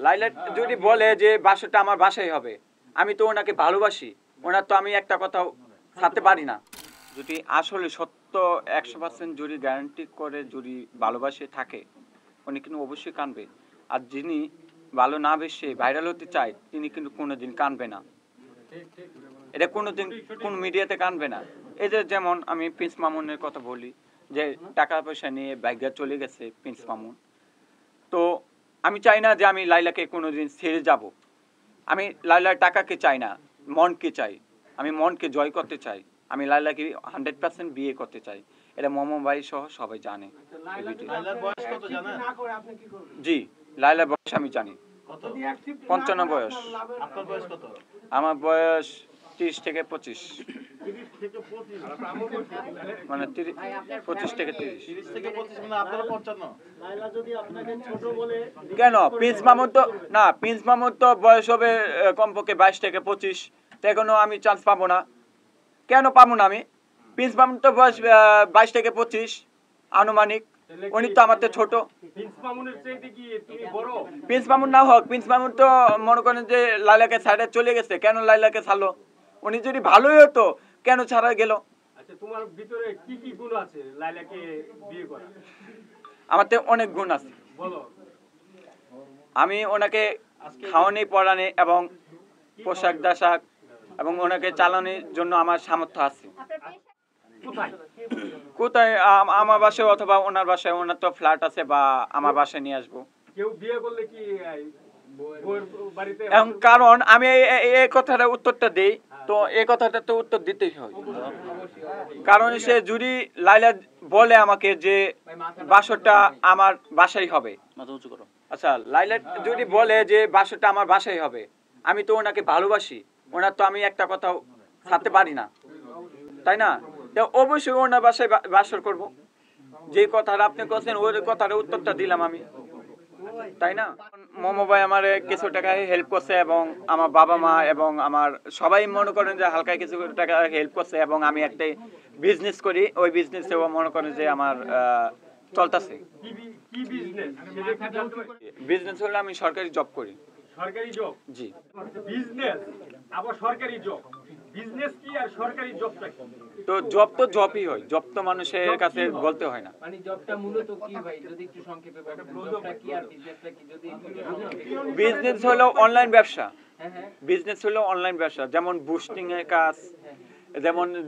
লাইলা যদি বলে যে বাসাটা আমার বাসাই হবে, আমি তো ওনাকে ভালোবাসি, ওনার তো আমি একটা কথাও ছাড়তে পারি না। যদি আসলে সত্য 100% যদি গ্যারান্টি করে যদি ভালোবাসে থাকে, উনি কিন্তু অবশ্যই কানবে। আর যিনি ভালো না বেশে ভাইরাল হতে চায় তিনি কিন্তু কোনোদিন কানবে না, এটা কোনোদিন কোন মিডিয়াতে কানবে না। এই যে যেমন আমি প্রিন্স মামুনের কথা বলি, যে টাকা পয়সা নিয়ে বাইগা চলে গেছে প্রিন্স মামুন, তো আমি চাই না যে আমি লাইলাকে কোনোদিন ছেড়ে যাব। আমি লাইলার টাকাকে চাই না, মনকে চাই, আমি মনকে জয় করতে চাই, আমি লাইলাকে 100% বিয়ে করতে চাই। এটা মোমো ভাই সহ সবাই জানে। জি, লাইলার বয়স আমি জানি 55 বয়স। আমার বয়স 30 থেকে 25, মানে 25 থেকে 30। কেন প্রিন্স মামুন তো না, প্রিন্স মামুন তো বয়স হবে কমপক্ষে 22 থেকে 25, তো এখনো আমি চান্স পাবো না। কেন পাবো না আমি? প্রিন্স মামুন তো বয়স 22 থেকে 25 আনুমানিক, উনি তো আমার তো ছোট। প্রিন্স মামুন না হোক, প্রিন্স মামুন তো মনে করেন যে লাইলাকে ছাড়ে চলে গেছে, কেন লাইলাকে ছাড়লো? উনি যদি ভালোই হতো কেন ছাড়া গেল? আচ্ছা, তোমার ভিতরে কি কি গুণ আছে লাইলাকে বিয়ে করা? আমার তো অনেক গুণ আছে, বলো। আমি ওনাকে খাওয়ানি পড়ানি এবং পোশাক দাশাক এবং ওনাকে চালানোর জন্য আমার সামর্থ্য আছে। কোথায়? আমার বাসায় অথবা ওনার বাসায়, ওনার তো ফ্ল্যাট আছে, বা আমার বাসায় নিয়ে আসবো। কেউ বিয়ে করলে কি বাড়িতে? কারণ আমি এই কথাটা উত্তরটা দিই, তো এই কথাটা তো উত্তর দিতেই হয়। কারণ সে যদি লাইলা বলে আমাকে যে বাসরটা আমার বাসাই হবে, আচ্ছা লাইলা যদি বলে যে বাসরটা আমার বাসাই হবে, আমি তো ওনাকে ভালোবাসি, ওনার তো আমি একটা কথাও ছাড়তে পারি না, তাই না? তো অবশ্যই ওনার বাসায় বাসর করব। যে কথাটা আপনি বলছেন ওই কথাটা উত্তরটা দিলাম আমি, তাই না? মোমো ভাই আমার কিছু টাকা হেল্প করছে, এবং আমার বাবা মা এবং আমার সবাই মনে করেন যে হালকা কিছু টাকা হেল্প করছে, এবং আমি একটা বিজনেস করি, ওই বিজনেসেও মনে করেন যে আমার চলতেছে। বিজনেস হলে আমি সরকারি জব করি। সরকারি জব? জি। বিজনেস আবার সরকারি জব, বিজনেস কি আর সরকারি জবটা কি? তো জব তো জবই হয়, জব তো মানুষের কাছে বলতে হয় না। মানে জবটা মূলত কি ভাই, যদি একটু সংক্ষেপে বলেন জবটা কি আর বিজনেসটা কি, যদি বিজনেস হলো অনলাইন ব্যবসা। বিজনেস হলো অনলাইন ব্যবসা, যেমন বুস্টিং এর কাজ,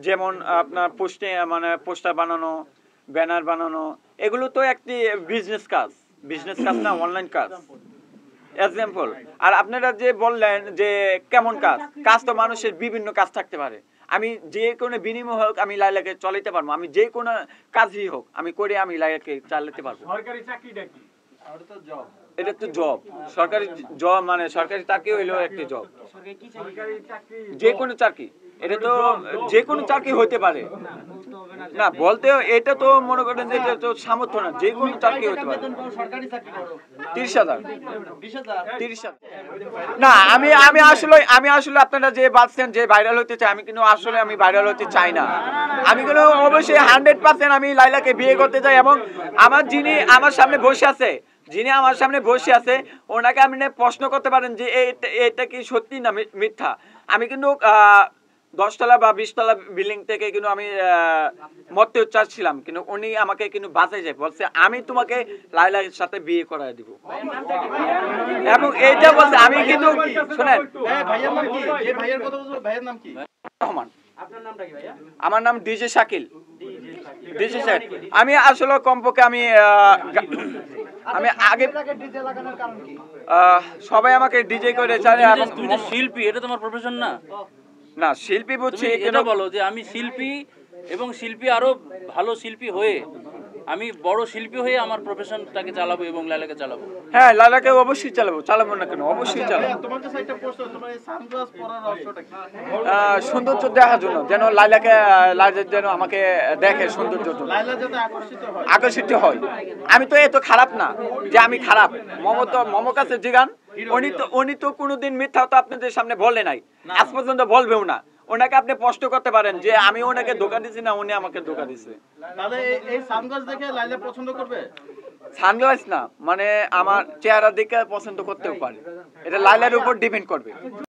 যেমন আপনার পোস্টে মানে পোস্টার বানানো, ব্যানার বানানো, এগুলো তো একটি বিজনেস কাজ। বিজনেস কাজ না, অনলাইন কাজ। এক্সাম্পল। আর আপনারা যে বললেন যে কেমন কাজ, কাজ তো মানুষের বিভিন্ন কাজ থাকতে পারে। আমি যে কোনো বিনিময় হোক আমি লাইলাকে চালাতে পারবো, আমি যে কোনো কাজই হোক আমি করে আমি লাইলাকে চালাতে পারবো। সরকারি চাকরিটা কি? এটা তো জব, সরকারি জব মানে সরকারি চাকরি হইলেও একটি জব। সরকারি চাকরি যে কোনো চাকরি, এটা তো যে কোনো চাকরি হতে পারে না, বলতে এটা তো মনে করেন যে এটা তো সামর্থ্য না, যে কোনো চাকরি হতে পারে। 30,000। 30,000 না, আমি আসলে আপনারা যে বলছেন যে ভাইরাল হতে চাই, আমি কিন্তু আসলে আমি ভাইরাল হতে চাই না। আমি কিন্তু অবশ্যই 100% আমি লাইলাকে বিয়ে করতে চাই, এবং আমার যিনি আমার সামনে বসে আছে, ওনাকে আপনি প্রশ্ন করতে পারেন যে এটা কি সত্যি না মিথ্যা। আমি কিন্তু 10 তলা বা 20 তলা বিল্ডিং থেকে কিন্তু আমি মরতে চাচ্ছিলাম, কিন্তু উনি আমাকে কিন্তু বাঁচাই যায়, বলছে আমি তোমাকে লাইলার সাথে বিয়ে করায় দিব, এবং এইটা বলছে। আমি কিন্তু শুনেন, রহমান। আমার নাম ডিজে শাকিল। আমি আসলে কমপক্ষে আমি আগে সবাই আমাকে ডিজে করে চায়, এবং শিল্পী, এটা তোমার প্রফেশন না? না, শিল্পী বুঝছি, এটা বলো যে আমি শিল্পী, এবং শিল্পী আরো ভালো শিল্পী হয়ে, আমি বড় শিল্পী হয়ে আমার প্রফেশনটাকে চালাবো এবং লাইলাকে চালাবো। হ্যাঁ, লাইলাকে অবশ্যই চালাবো না কেন, অবশ্যই চালাবো। তোমার কাছে একটা প্রশ্ন, তোমার এই সানগ্লাস পরার রহস্যটা কি? সৌন্দর্য দেখার জন্য, যেন লাইলা যেন আমাকে দেখে, সৌন্দর্য লাইলা যাতে আকর্ষিত হয়। আমি তো এত খারাপ না যে আমি খারাপ। মমো কাছে জিগান, উনি তো কোনোদিন মিথ্যা তো আপনাদের সামনে বলে নাই, আজ পর্যন্ত বলবেও না। ওনাকে আপনি প্রশ্ন করতে পারেন যে আমি ওনাকে ধোঁকা দিছি না উনি আমাকে ধোঁকা দিছে। তাহলে এই সানগ্লাস দেখে লাইলা পছন্দ করবে? সানগ্লাস না, মানে আমার চেহারা দেখে পছন্দ করতেও পারে, এটা লাইলার উপর ডিপেন্ড করবে।